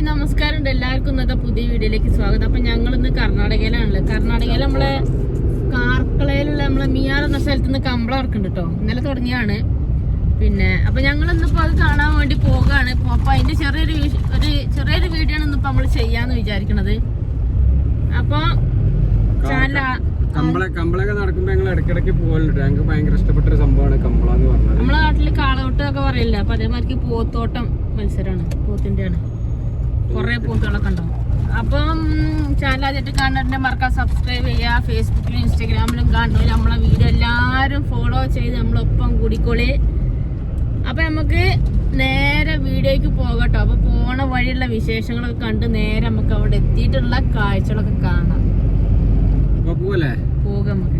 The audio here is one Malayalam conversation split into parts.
ഹായ് നമസ്കാരം എല്ലാവർക്കും ഇന്നത്തെ പുതിയ വീഡിയോയിലേക്ക് സ്വാഗതം. അപ്പൊ ഞങ്ങൾ ഇന്ന് കർണാടകയിലാണല്ലോ. കർണാടകയിൽ നമ്മളെ കാർക്കളയിലുള്ള നമ്മളെ മിയാർ എന്ന സ്ഥലത്ത് നിന്ന് കമ്പളം ഇറക്കുന്നുണ്ട് കേട്ടോ. ഇന്നലെ തുടങ്ങിയാണ്. പിന്നെ അപ്പൊ ഞങ്ങൾ ഇന്നിപ്പോ അത് കാണാൻ വേണ്ടി പോകാണ്. അപ്പൊ അതിന്റെ ചെറിയൊരു വീഡിയോ ആണ് ഇന്നിപ്പോ നമ്മൾ ചെയ്യാന്ന് വിചാരിക്കണത്. അപ്പൊ കമ്പളൊക്കെ നടക്കുമ്പോ ഞങ്ങൾ ഇടയ്ക്കിടയ്ക്ക് പോകലുണ്ട്. ഞങ്ങൾക്ക് ഭയങ്കര ഇഷ്ടപ്പെട്ട ഒരു സംഭവമാണ് കമ്പള എന്ന് പറഞ്ഞത്. നമ്മളെ നാട്ടില് കാളോട്ടം ഒക്കെ പറയില്ല. അപ്പൊ അതേമാതിരി പോത്തോട്ടം മത്സരമാണ്, പോത്തിന്റെ ആണ്. കുറെ പോത്തുകളൊക്കെ ഉണ്ടാവും. അപ്പം ചാനൽ ആദ്യമായിട്ട് കാണുന്നതിന്റെ മറക്കാൻ സബ്സ്ക്രൈബ് ചെയ്യുക. ഫേസ്ബുക്കിലും ഇൻസ്റ്റാഗ്രാമിലും കാണുന്നവർ നമ്മളെ വീഡിയോ എല്ലാവരും ഫോളോ ചെയ്ത് നമ്മളൊപ്പം കൂടിക്കോളി. അപ്പൊ നമുക്ക് നേരെ വീഡിയോക്ക് പോകട്ടോ. അപ്പൊ പോണ വഴിയുള്ള വിശേഷങ്ങളൊക്കെ കണ്ട് നേരെ നമുക്ക് അവിടെ എത്തിയിട്ടുള്ള കാഴ്ചകളൊക്കെ കാണാം. പോകാം നമുക്ക്.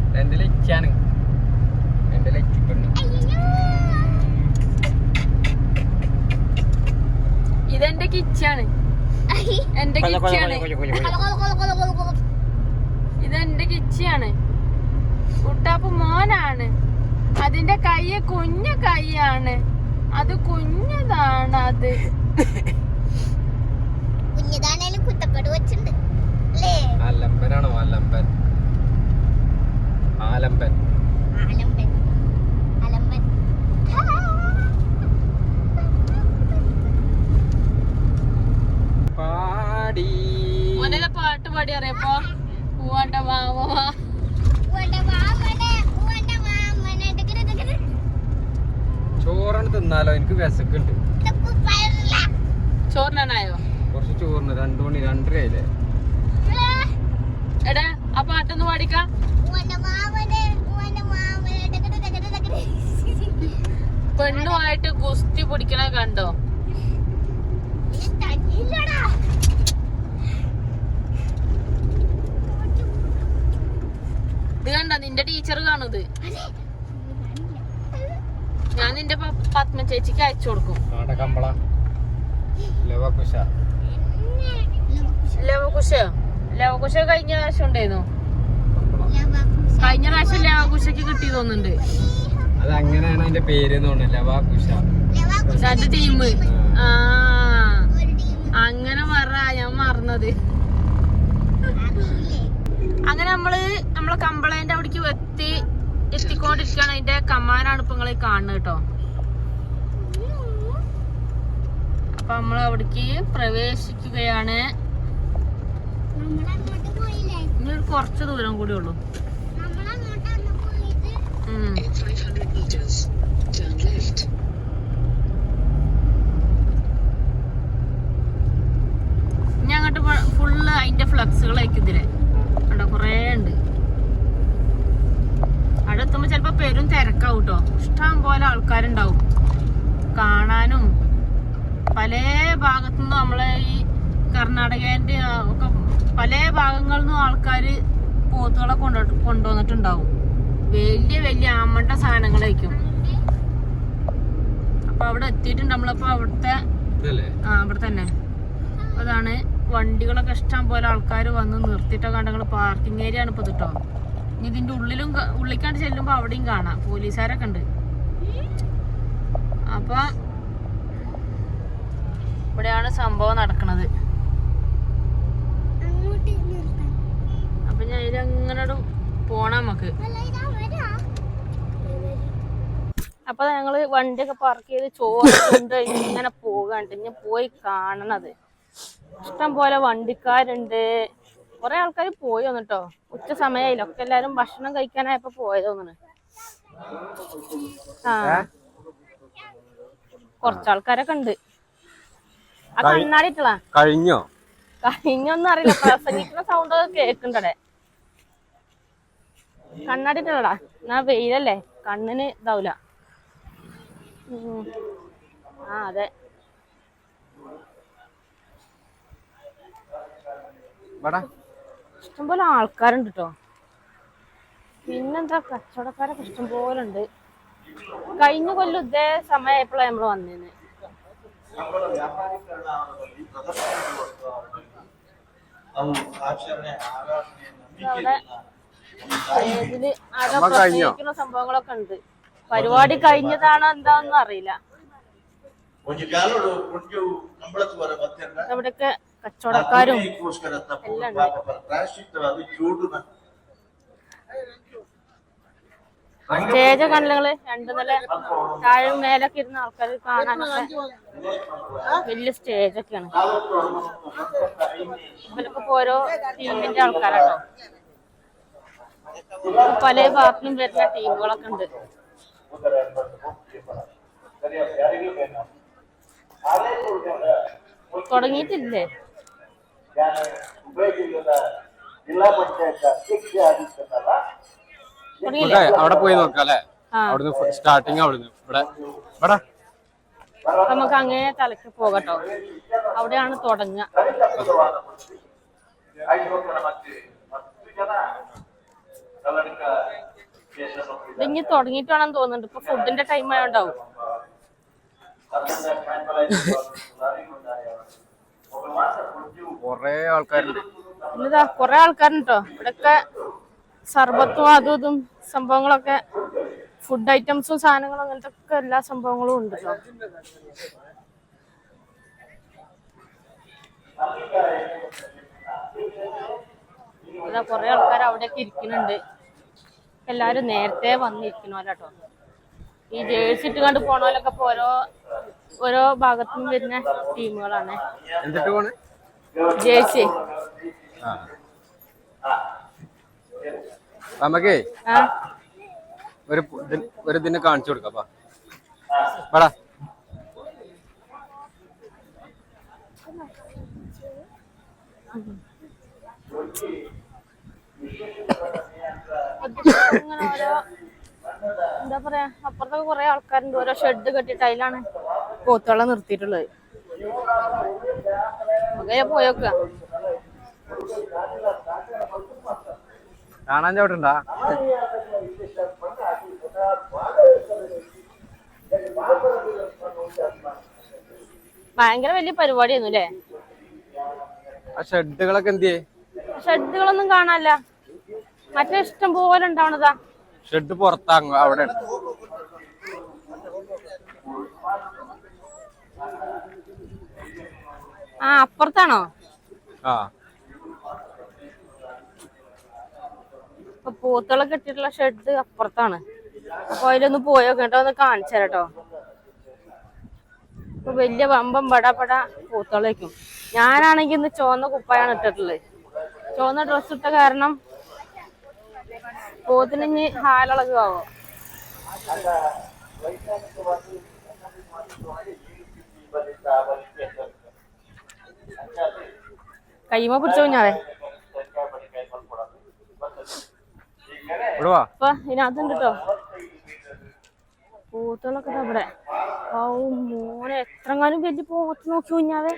ഇതെന്റെ കിച്ചാണ്. എന്റെ കിച്ചാണ്. ഇതെന്റെ കിച്ചിയാണ്. കുട്ടാപ്പ് മോനാണ്. അതിന്റെ കൈ കുഞ്ഞ കൈയാണ്. അത് കുഞ്ഞതാണ്. അത് കുഞ്ഞതാണേലും കുത്തപ്പട് വെച്ചിട്ടുണ്ട്. ആലമ്പനാണോ? ആലമ്പൻ ആലമ്പൻ ആലമ്പൻ ആലമ്പൻ പാടി മോനെ പാട്ട് പാടി അറിയപ്പോ പൂവാണ്ട മാമ ചോറാണ് തിന്നാലോ? എനിക്ക് വിശക്കുണ്ട്. ചോറിനായോ? കുറച്ച് ചോറിന് 2 മണി 2:30 ആയില്ലേ? എടാ ആ പാട്ടൊന്ന് പാടിക്കാം. പെണ്ണുമായിട്ട് ഗുസ്തി പിടിക്കണ കണ്ടോ? ഇത് കണ്ടോ? നിന്റെ ടീച്ചർ കാണുന്നത്. ഞാൻ നിന്റെ പത്മ ചേച്ചിക്ക് അയച്ചു കൊടുക്കും. ലവകുശ കഴിഞ്ഞ പ്രാവശ്യം ഉണ്ടായിരുന്നു. കഴിഞ്ഞ പ്രാവശ്യം ലവകുശക്ക് കിട്ടി തോന്നുന്നുണ്ട്. അത് അങ്ങനെയാണ് അതിന്റെ പേര് രണ്ട് ടീം. ആ അങ്ങനെ ഞാൻ മറന്നത്. അങ്ങനെ നമ്മളെ കമ്പളേന്റെ അവിടേക്ക് എത്തിക്കൊണ്ടിരിക്കുകയാണ്. അതിന്റെ കമാനാണ് ഇപ്പൊ നിങ്ങള് കാണുന്നത് കേട്ടോ. അപ്പൊ നമ്മൾ അവിടേക്ക് പ്രവേശിക്കുകയാണ്. ഇനി കുറച്ച് ദൂരം കൂടി ഉള്ളൂ. ഇനി അങ്ങോട്ട് ഫുള്ള് അതിന്റെ ഫ്ലക്സുകളായിരിക്കും ഇതില് കണ്ടോ. കൊറേ ഉണ്ട്. അവിടെ എത്തുമ്പോ ചിലപ്പോ പെരും തിരക്കാവും കേട്ടോ. ഇഷ്ടം പോലെ ആൾക്കാരുണ്ടാവും കാണാനും. പല ഭാഗത്തുനിന്നും നമ്മളെ ഈ കർണാടകന്റെ ഒക്കെ പല ഭാഗങ്ങളിൽ നിന്നും ആൾക്കാര് പോത്തുകളെ കൊണ്ടുവന്നിട്ടുണ്ടാവും. വലിയ വലിയ ആമട്ട സാധനങ്ങളായിരിക്കും. അപ്പൊ അവിടെ എത്തിയിട്ടുണ്ട് നമ്മളപ്പോ അവിടുത്തെ അവിടെ തന്നെ. അതാണ് വണ്ടികളൊക്കെ ഇഷ്ടം പോലെ ആൾക്കാർ വന്ന് നിർത്തിയിട്ടൊക്കെ കണ്ടങ്ങൾ. പാർക്കിംഗ് ഏരിയ ആണ് ഇപ്പൊ കേട്ടോ. ഇനി ഇതിന്റെ ഉള്ളിക്കാണ്ട് ചെല്ലുമ്പോ അവിടെയും കാണാം പോലീസുകാരൊക്കെ ഉണ്ട്. അപ്പൊ ഇവിടെയാണ് സംഭവം നടക്കുന്നത്. അപ്പൊ ഞാൻ ഇതിലങ്ങനെ പോണം നമുക്ക്. അപ്പൊ ഞങ്ങള് വണ്ടിയൊക്കെ പാർക്ക് ചെയ്ത് ചോറുണ്ട് ഇങ്ങനെ പോകാണ്ട്. ഞാൻ പോയി കാണണത്. ഇഷ്ടം പോലെ വണ്ടിക്കാരുണ്ട്. കൊറേ ആൾക്കാർ പോയി വന്നിട്ടോ. ഉച്ച സമയമായില്ല. ഒക്കെ എല്ലാരും ഭക്ഷണം കഴിക്കാനായപ്പോ പോയത് തോന്നുന്നു. ആ കുറച്ചാൾക്കാരൊക്കെ ഉണ്ട്. ആ കണ്ണാടിട്ടളാ കഴിഞ്ഞൊന്നും അറിയില്ല. പ്രസംഗിക്കുന്ന സൗണ്ട് ഒക്കെ കേൾക്കണ്ടേ. കണ്ണാടിട്ടളടാ. എന്നാ വെയിലല്ലേ, കണ്ണിന് ഇതാവൂല. ആ അതെ. ഇഷ്ടംപോലെ ആൾക്കാരുണ്ട് കേട്ടോ. പിന്നെന്താ കച്ചവടക്കാരൊക്കെ ഇഷ്ടംപോലെ ഉണ്ട്. കഴിഞ്ഞ കൊല്ലം ഇതേ സമയമായപ്പോഴാണ് നമ്മൾ വന്നേന്ന്. സ്റ്റേജില് ആകെ പ്രത്യേകിക്കുന്ന സംഭവങ്ങളൊക്കെ ഉണ്ട്. പരിപാടി കഴിഞ്ഞതാണോ എന്താണെന്നും അറിയില്ല. ഇവിടെയൊക്കെ കച്ചവടക്കാരും എല്ലാം ഉണ്ട്. സ്റ്റേജ് കണ്ടങ്ങള് 2 നില താഴെ മേലൊക്കെ ഇരുന്ന ആൾക്കാർ കാണാനൊക്കെ വലിയ സ്റ്റേജൊക്കെയാണ്. ഇവരൊക്കെ ഓരോ ടീമിന്റെ ആൾക്കാരാട്ടോ. പല ഭാഗത്തും വരുന്ന ടീമുകളൊക്കെ ഉണ്ട്. തുടങ്ങിയിട്ടില്ലേ? അവിടെ പോയി നോക്കാം അല്ലെ? അവിടുന്ന് സ്റ്റാർട്ടിങ് അവിടുന്ന് ഇവിടെ നമുക്ക് അങ്ങനെ തലക്ക് പോകട്ടോ. അവിടെയാണ് തുടങ്ങുക. ഇതിങ്ങി തുടങ്ങിയിട്ട് വേണം തോന്നുന്നുണ്ട്. ഇപ്പൊ ഫുഡിന്റെ ടൈം ആയോണ്ടാവും. കൊറേ ആൾക്കാരുണ്ട്. ഇന്നതാ കൊറേ ആൾക്കാരുണ്ട് കേട്ടോ. ഇവിടെയൊക്കെ സർബത്തും അതും ഇതും സംഭവങ്ങളൊക്കെ, ഫുഡ് ഐറ്റംസും സാധനങ്ങളും അങ്ങനത്തെ ഒക്കെ എല്ലാ സംഭവങ്ങളും ഉണ്ട് കേട്ടോ. ഇതാ കൊറേ ആൾക്കാർ അവിടെയൊക്കെ ഇരിക്കുന്നുണ്ട്. എല്ലാരും നേരത്തെ വന്നിരിക്കണോട്ടോ. ഈ ജേഴ്സി ഇട്ട് കണ്ട് പോണോലൊക്കെ ഇപ്പൊ ഓരോ ഭാഗത്തുനിന്നും വരുന്ന ടീമുകളാണ്. ജേഴ്സി നമുക്കേ ഒരു ഇതിനെ കാണിച്ചു കൊടുക്കാം. ഇങ്ങനെ ഓരോ എന്താ പറയാ, അപ്പുറത്തൊക്കെ കുറെ ആൾക്കാരുണ്ട്. ഓരോ ഷെഡ് കെട്ടിട്ട് അതിലാണ് പോത്തുകളെ നിർത്തിയിട്ടുള്ളത്. അങ്ങനെ പോയോക്ക. കാണാൻ ചവിട്ടുണ്ടാ? ഭയങ്കര വലിയ പരിപാടിയായിരുന്നു അല്ലേ? ആ ഷെഡുകളൊക്കെ എന്തിയേ? ഷെഡുകളൊന്നും കാണാനില്ല. മറ്റേ ഇഷ്ടം പോലെ ഉണ്ടാവണതാ. ഷെഡ് പുറത്താങ്ങ അവിടെ. ആ അപ്പുറത്താണോ? ഇപ്പൊ പോത്തുകളെ കെട്ടിയിട്ടുള്ള ഷെഡ് അപ്പുറത്താണ്. അപ്പൊ അതിലൊന്ന് പോയോ കേട്ടോ, ഒന്ന് കാണിച്ചു തരാട്ടോ. ഇപ്പൊ വലിയ വമ്പം പടപട പോത്തുകളേക്കും. ഞാനാണെങ്കി ഇന്ന് ചുവന്ന കുപ്പായാണ് ഇട്ടിട്ടുള്ളത്. ചുവന്ന ഡ്രസ് ഇട്ട കാരണം പോത്തിന് ഹാലളകാവോ. കൈമ പിടിച്ചോ ഞാവേ. ഇപ്പൊ ഇതിനകത്തുണ്ട് കേട്ടോ പോത്തുകളൊക്കെ അവിടെ. ഓ മോനെ, എത്രങ്ങാനും വലിയ പോത്ത് നോക്കി കുഞ്ഞാവേ.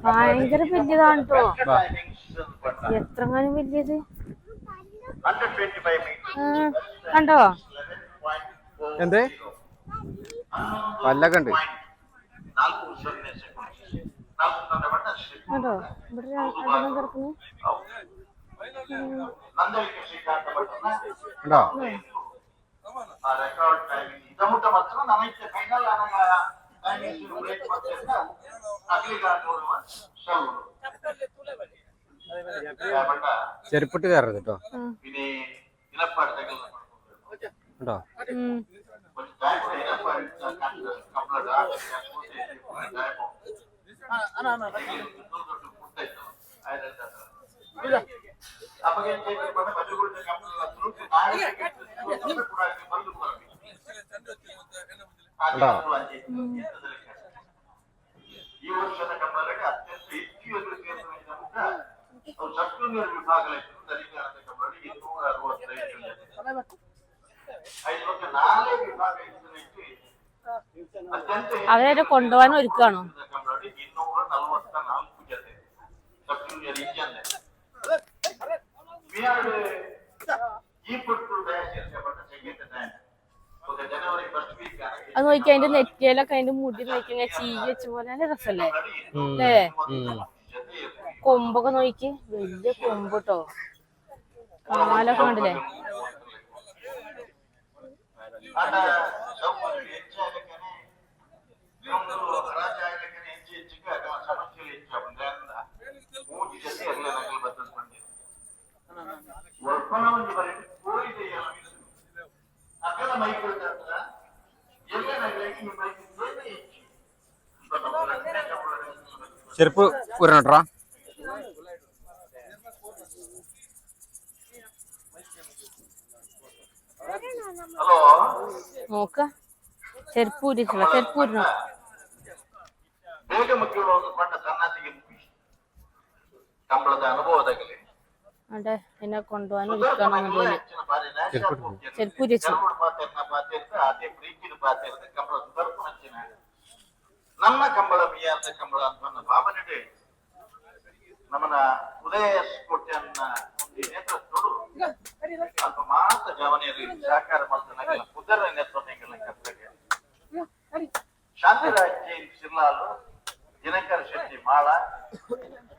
ഭയങ്കര വലിയതാണ് കേട്ടോ. എത്രങ്ങാനും വലിയത് കണ്ടോ? എന്തേ പല്ലൊക്കെ ഉണ്ട് കണ്ടോ? ഇവിടെ കിടക്കുന്നു. കണ്ടോ? ചെരുപ്പിട്ട് കയറരുത് കേട്ടോ. കേട്ടോ അവരെ കൊണ്ടുപോകാൻ ഒരുക്കാണോ? അത് നോക്കി അതിന്റെ നെറ്റിയിലൊക്കെ അതിന്റെ മുടി നോക്കി ചീ വെച്ച പോലെ നല്ല രസല്ലേ അല്ലേ? കൊമ്പൊക്കെ നോക്കി വലിയ കൊമ്പ് കേട്ടോ, കാലൊക്കെ കണ്ടില്ലേ? ചെരുപ്പ് ഊരണട്ടാ. നോക്ക ചെരുപ്പ് ഊരിച്ചില്ല, ചെരുപ്പ് ഊരണം. അതെ എന്നെ കൊണ്ടുപോകാൻ ഒരുക്കണം. ചെരുപ്പ് ഊരിച്ചു. ನಮ್ಮ ಕಂಬಳ ಬಿಯಾದ ಕಂಬಳ ಅಂತ ಭಾವನೆಡೆ ನಮ್ಮನ ಉದಯ ಕೋಟೆಯನ್ನ ನೇತೃತ್ವಡು ಅಲ್ಪ ಮಾತ್ರ ಜವನಿಯರು ಸಹಕಾರ ಮಾಡ್ತಾನೆ ಕುದರ ನೇತೃತ್ವಗಳ ಕರ್ತವ್ಯ ಶಾಂತಿರಾಜ್ ಜೈನ್ ಸಿರ್ಲಾಲು, ದಿನಕರ್ ಶೆಟ್ಟಿ ಮಾಳ,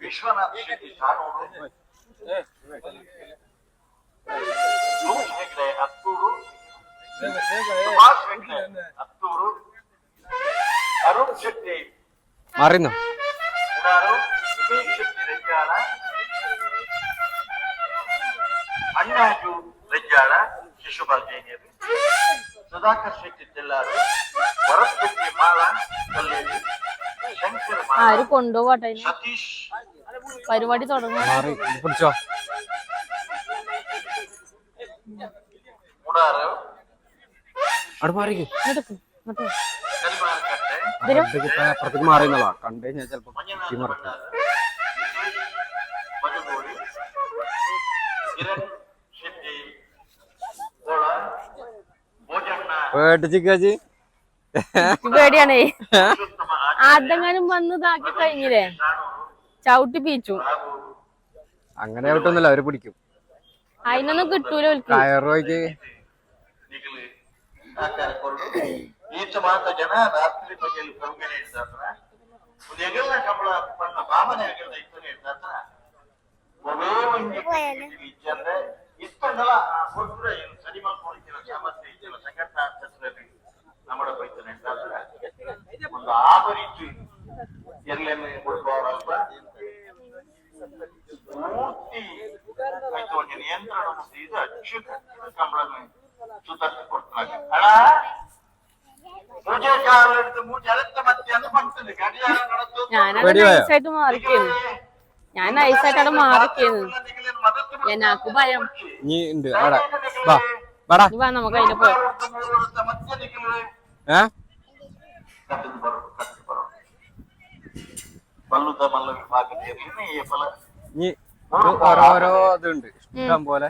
ವಿಶ್ವನಾಥ್ ಶೆಟ್ಟಿ ಸಾಣೂರು, ಲೂಸ್ ಹೆಗ್ಡೆ ಹತ್ತೂರು, ಸುಭಾಷ್ ಹೆಗ್ಡೆ ಹತ್ತೂರು, ಅರುಣ್ ಶೆಟ್ಟಿ മാറിന്നോ ಉಡಾರು, ಉಮೇಶ್ ಶೆಟ್ಟಿ ರೆಜ್ಜಾಳ, ಅಣ್ಣಾಜು ರೆಜ್ಜಾಳ ಶಿಶುಪಾಲ್ ಜೈನಿಯರು, ಸುಧಾಕರ್ ಶೆಟ್ಟಿ ತೆಲ್ಲಾರು, ಭರತ್ ಶೆಟ್ಟಿ ಮಾಳ ಕಲ್ಲೇರಿ, ಶಂಕರ್ ആര് കൊണ്ടുപോകട്ടെ? ಸತೀಶ್ പരിപാടി തുടങ്ങും. മാറി പിടിച്ചോ. ಉಡಾರು, അവിടെ മാറിക്ക്. ಕರಿಮಾರಕಟ್ಟೆ, അപ്പുറത്തേക്ക് മാറിയെന്നോളാ. കണ്ടു കഴിഞ്ഞാൽ ചിലപ്പോ ಮಂಜುನಾಥ ಭಂಡಾರ, ಮಧುಗೋಡಿ, ಕಿರಣ್ ಶೆಟ್ಟಿ ಗೋಳ, ಭೋಜಣ್ಣ, പേടിച്ചിക്കാച്ചി. പേടിയാണേ. ಪುರುಷೋತ್ತಮ അതെങ്ങാനും വന്ന് ഇതാക്കി കഴിഞ്ഞില്ലേ, ചവിട്ടി പീച്ചു. ಹಾಗೂ അങ്ങനെ വിട്ടൊന്നുമില്ല, അവര് പിടിക്കും. അതിനൊന്നും കിട്ടൂല ഓൽക്ക്. കയറോയ്ക്ക് ನಿಗಲಿ ಆಕಾರ ಕೊರಡು ಈತ ಮಾತ ಜನ ರಾತ್ರಿ ಬಗೆಯಲ್ಲಿ ಕರುಗನೆ ಇಡ್ತಾರ ಉದಯಗಳ ಕಂಬಳ ಪಣ್ಣ ಭಾವನೆ ಆಗಿರದ ಇತ್ತನೆ ಇಡ್ತಾರ ಒವೇ ಒಂದು ಇಚ್ಚಂದ್ರೆ ಇಷ್ಟಂಗಲ ಕೊಟ್ಟುರ ಏನು ಸರಿ ಮಾಡ್ಕೊಂಡಿನ ಸಾಮರ್ಥ್ಯ ಇಚ್ಚಿನ ಸಂಘಟನಾ ಕ್ಷೇತ್ರದಲ್ಲಿ ನಮ್ಮಡ ಬೈತನೆ ಇಡ್ತಾರ ಒಂದು ಆವರಿತು ಎಲ್ಲೆಮ್ಮೆ ಕೊಡುವವರಲ್ಪ ಮೂರ್ತಿ ಆಯ್ತು ಒಂದು ನಿಯಂತ್ರಣ ಮುಟ್ಟಿ ಇದು ಅಚ್ಚು ಕಂಬಳನ್ನು ಸುತ್ತಕ್ಕೆ ಕೊಡ್ತಾರೆ ಅಣ್ಣ പൂജ കാലെടുത്ത് മൂജ അടുത്ത മധ്യാഹ്നം പണിട്ടുണ്ട് കടിയാളം നടത്തും ഞാനത് നൈസായിട്ട് മാറിക്കുന്നു. ഞാൻ നൈസായിട്ട് അവിടെ മാറിക്കുന്നു. എനാക്ക് ഭയം. നീ ഉണ്ട് അവിടെ. വാ വാടാ. നീ വാ നമുക്ക് അതിന്റെ പോയി. മധ്യ നിൽക്കുന്നത് കട്ടിന് പറയും കട്ടിന് പറയും പല്ലുത മല്ല വിഭാഗത്തിൽ ഫല നീ ഓരോരോ ഇതുണ്ട് ഇഷ്ടം പോലെ.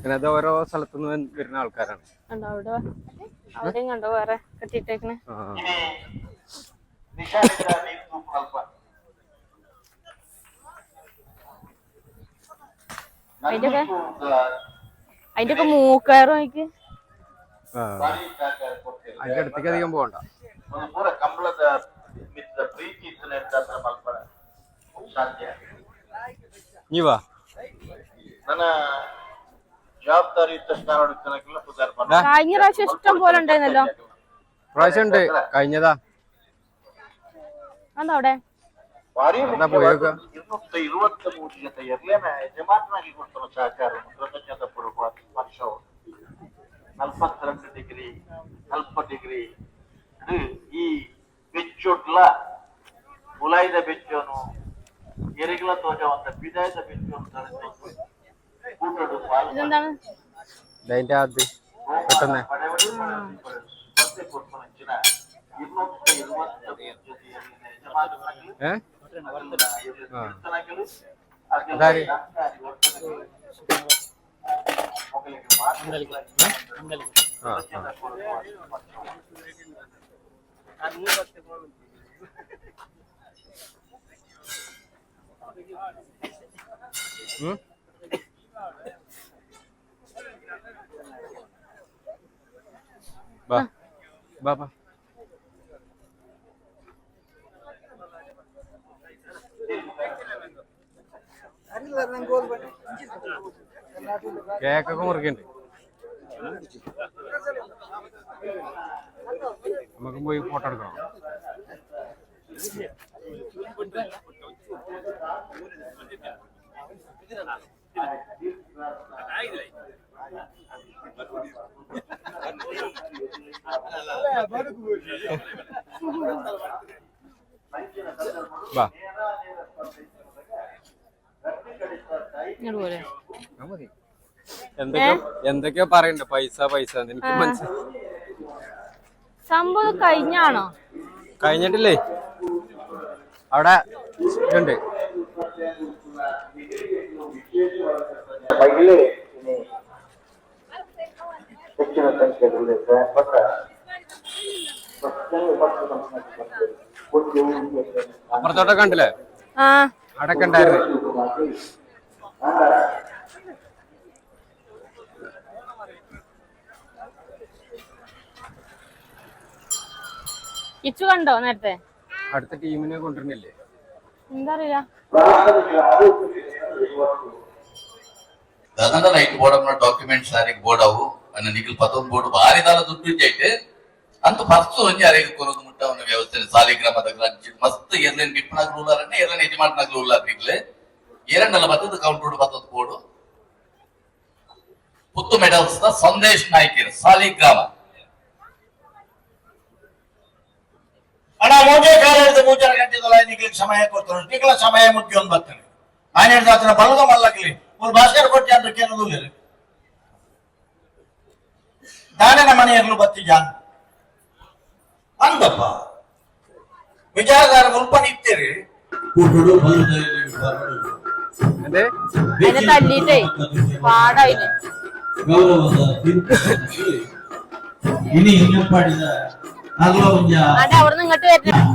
പിന്നെ അത് ഓരോ സ്ഥലത്തുനിന്ന് വരുന്ന ആൾക്കാരാണ്. കണ്ടോ അവിടെ, അവിടെയും കണ്ടോ വേറെ കെട്ടിട്ടേക്കണേ. ഇനി നിശാനിക്കാരി തൂക്കൽപ്പ അതിന്റെ ഒക്കെ മൂക്കയറും എനിക്ക്. അതിന്റെ അടുത്തേക്ക് അധികം പോകണ്ട. ಒಂದು ಪೂರ ಕಂಬಳದ ಮಿತ್ರ ಪ್ರೀತಿ ಇತ್ತು ನಿರ್ಧಾರ ಮಲ್ಪನ ಸಾಧ್ಯ. നീ വാ. ನನ್ನ ಜವಾಬ್ದಾರಿ ಇತ್ತ ಸ್ಥಾನ ಹುಡುಕನಕ್ಕೆಲ್ಲ ಪುದಾರ್ കഴിഞ്ഞ പ്രാവശ്യം ഇഷ്ടം പോലെ ഉണ്ടായിരുന്നല്ലോ. പ്രാവശ്യം ഉണ്ട്, കഴിഞ്ഞതാ. എന്താ അവിടെ ಭಾರಿ എന്താ പോയേക്ക 223 ಜೊತೆ ಇರ್ಲೇನ ಯಜಮಾನನಾಗಿ ಕೊಡ್ತಾನ ಸಹಕಾರ ಕೃತಜ್ಞತಾ ಪೂರ್ವಕ ವರ್ಷ 42 ಡಿಗ್ರಿ 40 ಡಿಗ್ರಿ ಈ ಬೆಚ್ಚೊಟ್ಲ ಮುಲಾಯ್ದ ಬೆಚ್ಚೋನು ಎರಿಗಳ ತೋಜವಂತ ಬಿದಾಯದ ಬೆಚ್ಚೋನು ಕೂಟಡು ഇതെന്താണ്? അതിന്റെ ആദ്യം പെട്ടെന്ന് അതാര് ആ ബാ ബാ ബാ കേക്കൊക്കെ മുറിക്കണ്ട് നമുക്ക് പോയി ഫോട്ടോ എടുക്കണം വാ എന്തൊക്കെയോ പറയണ്ട പൈസ പൈസ എനിക്ക് മനസ്സിലായി സംഭവം കഴിഞ്ഞാണോ കഴിഞ്ഞിട്ടില്ലേ അവിടെ ഇതുണ്ട് ಹೆಚ್ಚಿನ ಸಂಖ್ಯೆಯಲ್ಲಿ അപ്പുറത്തോട്ടൊക്കെ ഉണ്ടല്ലേ ആ അവിടെയൊക്കെ ഉണ്ടായിരുന്നു കിച്ചു കണ്ടോ നേരത്തെ അടുത്ത ടീമിനെ കൊണ്ടുവരുന്നില്ലേ എന്താ അറിയില്ല దాదాపు రైట్ బోర్డు ఉన్న డాక్యుమెంట్స్ సారికి బోర్డు అవు అన్న నిఖిల్ 11 బోర్డు భారీ దాల ದುಡ್ಡು ಇಟ್ಟೈತೆ ಅಂತ ಫಸ್ಟ್ ಒಂಜಿ ಅರೆಗೆ ಕೊರೋದು ಮುಟ್ಟ ಒಂದು ವ್ಯವಸ್ಥೆ ಸಾಲಿಗ್ರಾಮ దగ్గర ಮಸ್ತ್ ಎರ್ಲೇನ್ ಗಿಟ್ನಾಗ ರೂಲಾರನ್ನೇ ಎರ್ಲೇನ್ ಯಜಮಾನನಾಗ ರೂಲಾರ್ ನಿಖಿಲ್ ಎರಡಲ್ಲ ಬತ್ತದ ಕೌಂಟರ್ ಬತ್ತದ ಬೋರ್ಡು ಪುತ್ತು ಮೆಡಲ್ಸ್ ದ ಸಂದೇಶ್ ನಾಯ್ಕರ್ ಸಾಲಿಗ್ರಾಮ ಅಣ್ಣ ಮೂಜೆ ಕಾಲ ಹಿಡಿದು 3 ಗಂಟೆ ನಿಖಿಲ್ ಸಮಯ ಕೊಡ್ತಾರೆ ನಿಖಿಲ ಸಮಯ ಮುಖ್ಯ ಒಂದು ಬರ್ತಾನೆ ఆయన ಹಿಡಿದು ಆತನ ಬಲದ ಮಲ್ಲಕ್ಲಿ ಒಂದು ಭಾಸ್ಕರ್ ಕೊಟ್ಟಿ ಅಂತ ಕೇಳೋದು ಇಲ್ಲ ದಾನಿನ ಮನೆಯಲ್ಲೂ ಬತ್ತಿ ಜಾನ್ ಅಂದಪ್ಪ ವಿಚಾರಧಾರ ಮುಲ್ಪ ನಿಂತೀರಿ തല്ലിട്ടേ പാടായില്ലേ ഇനി ഇങ്ങപ്പാടിದ അതെ അവിടെ നിന്ന് ഇങ്ങോട്ട് വരണം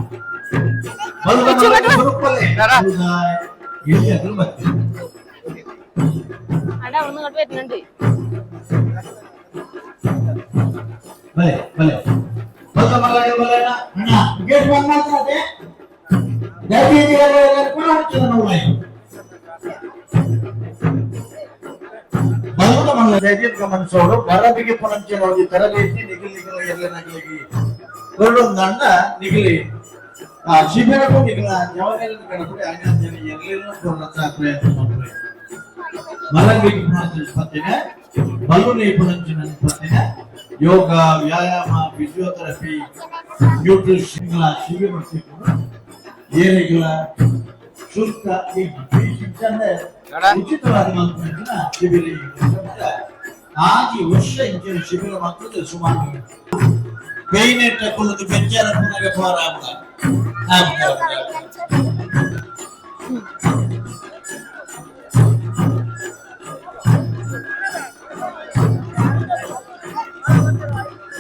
അതെ അവിടെ നിന്ന് ഇങ്ങോട്ട് വരുന്നുണ്ട് ಮನಸ್ಸೋಡು ವರದಿಗೆ ಪುನಂಚವಾಗಿ ತರಬೇತಿ ನಿಖಿಲ್ ಎಲ್ಲನಾಗಲಿಗೆ ಹೊರಡೊಂದಂಡ ನಿಖಿಲಿ ಆ ಶಿಬಿರಕ್ಕೂ ನಿಖಿಲ ಜವಾಬ್ದಾರಿ ಕಣಪಡಿ ಆಂಜನ ಎಲ್ಲೆಲ್ಲ ಪ್ರಯತ್ನ ಮಾಡ್ತಾರೆ ಮಲಂಗಿಗೆ ಪುನಂಚಿನ ಬಲೂನಿ ಪುನಂಚಿನ ಪತ್ತಿನ ಯೋಗ ವ್ಯಾಯಾಮ ಫಿಸಿಯೋಥೆರಪಿ ನ್ಯೂಟ್ರಿಷನ್ ಶಿಬಿರ ಏರಿಗಳ ಶುಲ್ಕ ಉಚಿತವಾಗಿ ಮಲ್ಪನ ಶಿಬಿರ ಆಗಿ ವರ್ಷ ಇಂಚಿನ ಶಿಬಿರ ಮಕ್ಕಳು ಸುಮಾರು ಬೇಯಿನೆಟ್ಟ ಕುಲ್ಲದು ಬೆಂಚಾರ ಪುನಗೆ ಹೋರಾಡ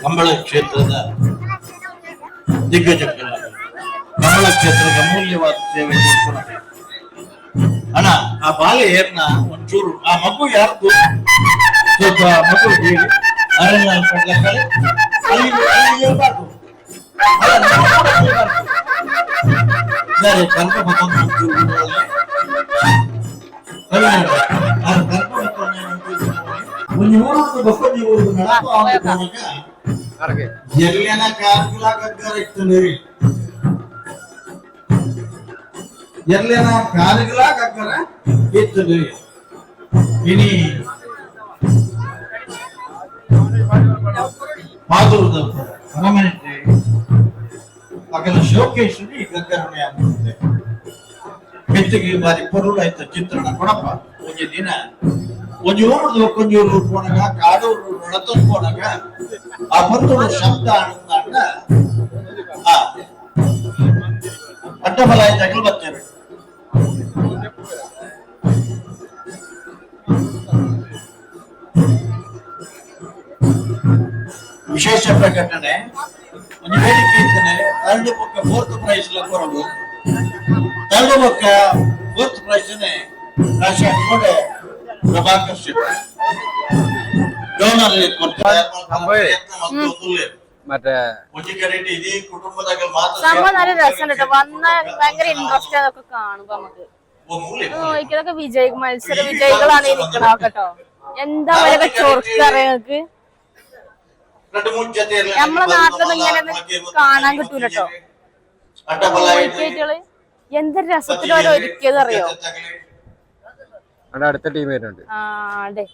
ಕಂಬಳ ಕ್ಷೇತ್ರದ ದಿಗ್ಗಜ ಕಂಬಳ ಕ್ಷೇತ್ರದ ಅಮೂಲ್ಯವಾದ ಸೇವೆ ಕೊಡ್ತಾರೆ ಅಣ್ಣ ಆ ಬಾಲೆ ಏರ್ನ ಒಂಚೂರು ಆ ಮಗು ಯಾರ್ದು ಸ್ವಲ್ಪ ಮಗು ಅರಣ್ಯ ಹೇಳ್ಬಾರ್ದು ಕಲ್ಪ ಎಲ್ಲಿನ ಕಾರ್ಗಿಲಾಗಗ್ಗರ ಇರ್ತದೆ ಎಲ್ಲಿನ ಕಾರ್ಗಿಲಾಗಗ್ಗರ ಇರ್ತದೆ ಇನಿ ಮಾಧುರದ ಪರ್ಮನೆಂಟ್ ಅಗಲ ಶೋಕೇಶ್ವರಿ ಗಗ್ಗರಣೆ ಆಗುತ್ತೆ ಮೆತ್ತಿಗೆ ಬಾರಿ ಪರುಳು ಆಯ್ತ ಚಿತ್ರಣ ಕೊಡಪ್ಪ ಒಂಜಿ ದಿನ ಒಂಜೂರು ಕೊಂಜೂರು ಪೋನಾಗ ಕಾಡೂರು ನಡತನ್ ಪೋನಾಗ ಆ ಪರುಳು ಶಬ್ದ ಆನಂದ ಆ ಅಡ್ಡಬಲ ಆಯ್ತು ಅಗಲ್ ಬರ್ತೇನೆ ವಿಶೇಷ ಪ್ರಕಟಣೆ ಒಂದು ವೇದಿಕೆ ಇರ್ತದೆ. ತಳ್ಳು ಪಕ್ಕ 4th ಪ್ರೈಸ್ ಕೊರಡು ತಳ್ಳು ಪಕ್ಕ 4th ಪ್ರೈಸ್ ಕೂಡ ಪ್ರಭಾಕರ್ ಶೆಟ್ಟಿ ಡೋನರ್ ಕೊಡ್ತಾರೆ. മറ്റേ ഇത് കുടുംബത്തിൽ മാത്രം സംഭവം നല്ല രസമുണ്ട് കേട്ടോ. വന്നാൽ ഭയങ്കര ഇൻട്രസ്റ്റ് അതൊക്കെ കാണുമ്പോ നമുക്ക് ഇതൊക്കെ മത്സര വിജയികളാണ് ഈ നിക്കണത് കേട്ടോ. എന്താ അവരൊക്കെ ചൊറുക്കറിയാം നിങ്ങൾക്ക്. നമ്മളെ നാട്ടിലൊന്നും ഇങ്ങനെ കാണാൻ കിട്ടൂല കേട്ടോ. കോഴിക്കേറ്റുകള് എന്തൊരു രസത്തിൽ ഓരോ ഒരുക്കിയത് അറിയോ. അടുത്ത ടീം വരുന്നുണ്ട്. ആ അതെ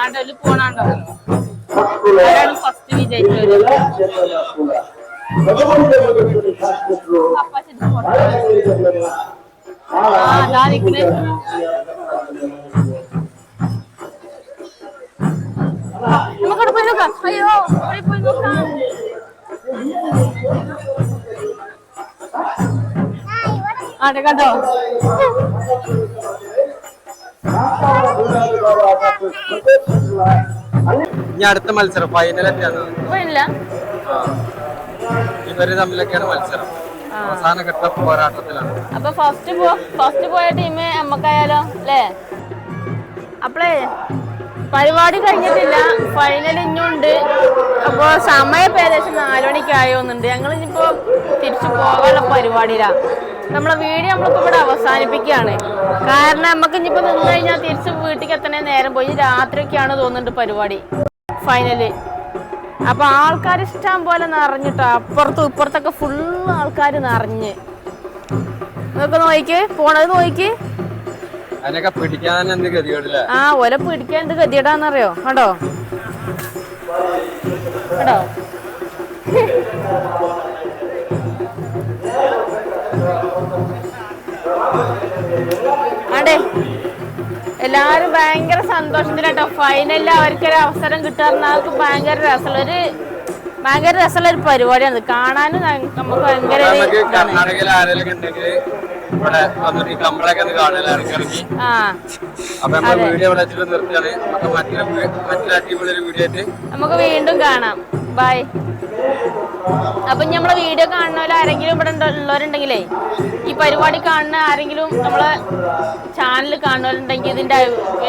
ആടല് പോണാണ്ടോ ആരാണ് ഫസ്റ്റ് വിജയിച്ചത്. അതാ നിക്കണേ. നമുക്കവിടെ പോയി നോക്കാം. അയ്യോ അവിടെ പോയി നോക്കാം. ആടെ കണ്ടോ. ഇനി അടുത്ത മത്സരം ഫൈനലൊക്കെയാണ്. പോയില്ല ഇവര് തമ്മിലൊക്കെയാണ് മത്സരം. അവസാന ഘട്ട പോരാട്ടത്തിലാണ്. അപ്പൊ ഫസ്റ്റ് പോയ ടീം നമ്മക്കായാലോ അല്ലേ. അപ്പളേ പരിപാടി കഴിഞ്ഞിട്ടില്ല, ഫൈനൽ ഇഞ്ഞുണ്ട്. അപ്പൊ സമയം ഏകദേശം 4 മണിക്കായോന്നുണ്ട്. ഞങ്ങൾ ഇനിയിപ്പോ തിരിച്ചു പോകാനുള്ള പരിപാടിയിലാ. നമ്മളെ വീഡിയോ നമ്മളിപ്പോ ഇവിടെ അവസാനിപ്പിക്കുകയാണ്. കാരണം നമുക്ക് ഇനിയിപ്പോ നിന്ന് കഴിഞ്ഞാൽ തിരിച്ച് വീട്ടിലേക്ക് എത്തണേ നേരം പോയി. രാത്രിയൊക്കെയാണ് തോന്നുന്നുണ്ട് പരിപാടി ഫൈനല്. അപ്പൊ ആൾക്കാർ ഇഷ്ടം പോലെ നിറഞ്ഞിട്ടോ. അപ്പുറത്തും ഇപ്പുറത്തൊക്കെ ഫുള്ള് ആൾക്കാർ നിറഞ്ഞ്. നോക്ക് നോയിക്ക് പോണത് നോയിക്ക്. അതിനൊക്കെ പിടിക്കാൻ എന്ത് ഗതികേടില്ല. ആ ഓലെ പിടിക്കാൻ എന്ത് ഗതികേടാന്നറിയോ. കണ്ടോ കണ്ടോ. അതെ എല്ലാരും ഭയങ്കര സന്തോഷത്തിലാട്ടോ. ഫൈനലിൽ അവർക്കൊരു അവസരം കിട്ടാറുണ്ട്. അവർക്ക് ഭയങ്കര രസമുള്ള ഒരു പരിപാടിയാണ്. കാണാനും നമുക്ക് ഭയങ്കര കർണാടകയിൽ ആരെങ്കിലും ഉണ്ടെങ്കിൽ ഇവിടെ വന്നിട്ട് നമ്മളൊക്കെ കാണാനിറങ്ങി. അപ്പൊ നമ്മൾ വീഡിയോ ഇവിടെ വെച്ചിട്ട് നിർത്തിയാണ്. മറ്റൊരു അടിപൊളി ഒരു വീഡിയോ ആയിട്ട് നമുക്ക് വീണ്ടും കാണാം. ബൈ. അപ്പൊ നമ്മളെ വീഡിയോ കാണുന്നവര് ആരെങ്കിലും ഇവിടെ ഉള്ളവരുണ്ടെങ്കിലേ, ഈ പരിപാടി കാണുന്ന ആരെങ്കിലും നമ്മളെ ചാനൽ കാണുന്നവരുണ്ടെങ്കിൽ ഇതിന്റെ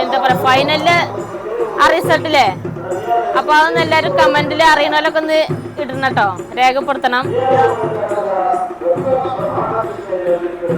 എന്താ പറയാ ഫൈനലില് ആ റിസൾട്ടില്ലേ, അപ്പൊ അതൊന്ന് എല്ലാരും കമന്റില് അറിയണോലൊക്കെ ഒന്ന് ഇടണം കേട്ടോ, രേഖപ്പെടുത്തണം.